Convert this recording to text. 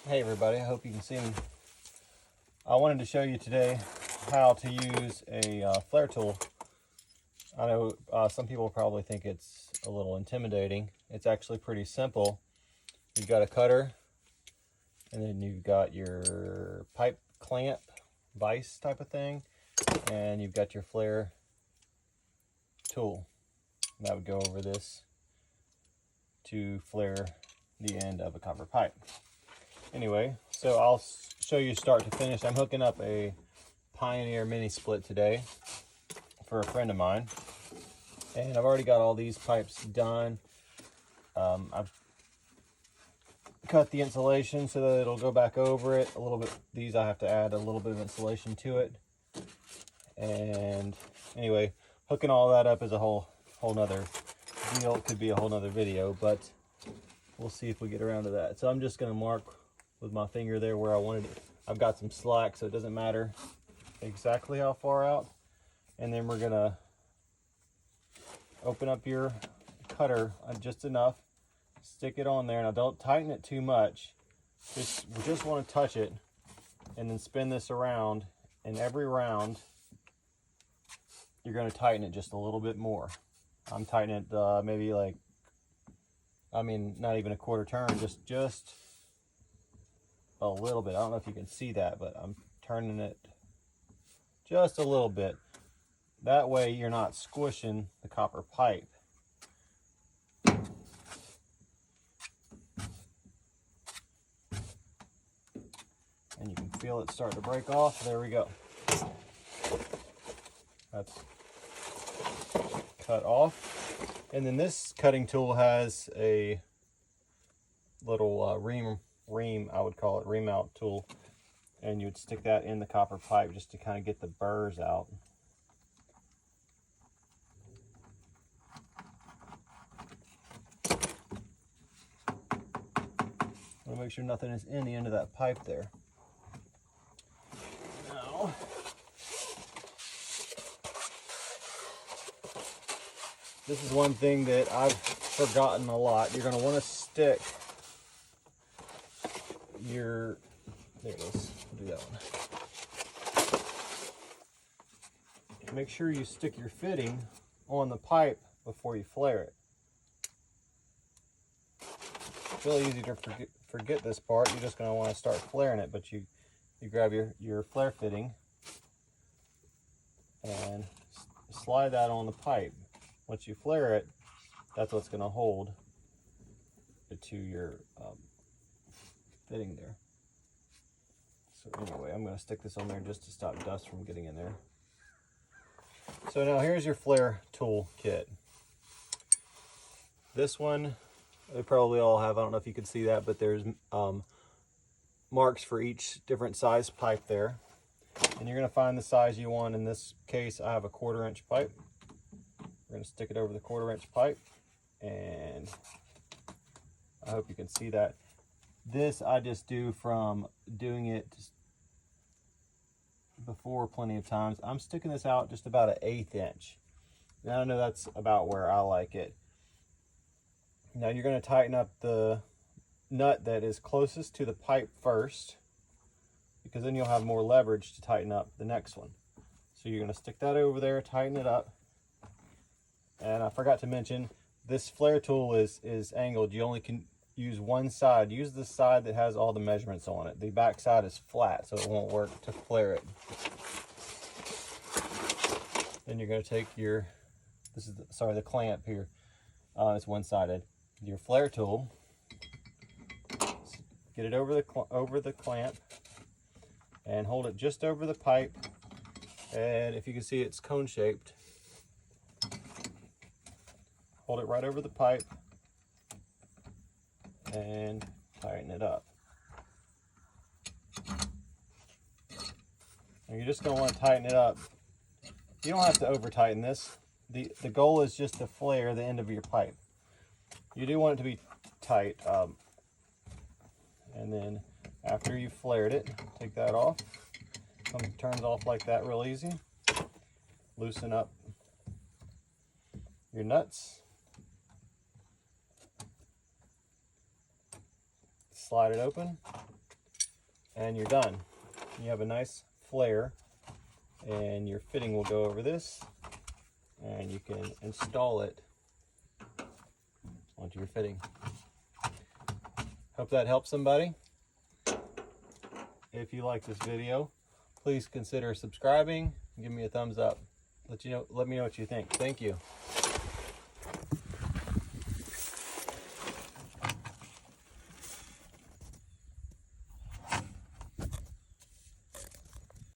Hey everybody, I hope you can see me. I wanted to show you today how to use a flare tool. I know some people probably think it's a little intimidating. It's actually pretty simple. You've got a cutter, and then you've got your pipe clamp, vise type of thing, and you've got your flare tool. That would go over this to flare the end of a copper pipe. Anyway, so I'll show you start to finish. I'm hooking up a Pioneer mini split today for a friend of mine, and I've already got all these pipes done. I've cut the insulation so that it'll go back over it a little bit. These I have to add a little bit of insulation to it, and anyway, hooking all that up is a whole nother deal. It could be a whole nother video, but we'll see if we get around to that. So I'm just going to mark with my finger there where I wanted it. I've got some slack, so it doesn't matter exactly how far out. And then we're gonna open up your cutter just enough, stick it on there. Now don't tighten it too much. We just want to touch it, and then spin this around. And every round, you're going to tighten it just a little bit more. I'm tightening it maybe like, not even a quarter turn, just a little bit. I don't know if you can see that, but I'm turning it just a little bit. That way you're not squishing the copper pipe. And you can feel it start to break off. There we go. That's cut off. And then this cutting tool has a little ream, I would call it, ream out tool, and you would stick that in the copper pipe just to kind of get the burrs out. I want to make sure nothing is in the end of that pipe there. Now, this is one thing that I've forgotten a lot. You're going to want to stick your, there it is, I'll do that one. Make sure you stick your fitting on the pipe before you flare it. It's really easy to forget this part. You're just going to want to start flaring it, but you grab your flare fitting and slide that on the pipe. Once you flare it, that's what's going to hold it to your fitting there. So anyway, I'm going to stick this on there just to stop dust from getting in there. So now here's your flare tool kit. This one, they probably all have, I don't know if you can see that, but there's marks for each different size pipe there. And you're going to find the size you want. In this case, I have a 1/4 inch pipe. We're going to stick it over the 1/4 inch pipe, and I hope you can see that. This I just do from doing it before plenty of times. I'm sticking this out just about an 1/8 inch. Now I know that's about where I like it. Now you're going to tighten up the nut that is closest to the pipe first, because then you'll have more leverage to tighten up the next one. So you're going to stick that over there, tighten it up. And I forgot to mention, this flare tool is angled. You only can use one side. Use the side that has all the measurements on it. The back side is flat, so it won't work to flare it. Then you're going to take your, the clamp here. It's one-sided. Your flare tool, get it over the clamp, and hold it just over the pipe. And if you can see, it's cone shaped. Hold it right over the pipe and tighten it up. And you're just going to want to tighten it up. You don't have to over tighten this. The goal is just to flare the end of your pipe. You do want it to be tight. And then after you've flared it, take that off. Turns off like that real easy. Loosen up your nuts. Slide it open. and you're done. You have a nice flare, and your fitting will go over this, and you can install it onto your fitting. Hope that helps somebody. If you like this video, please consider subscribing. Give me a thumbs up. Let me know what you think. Thank you.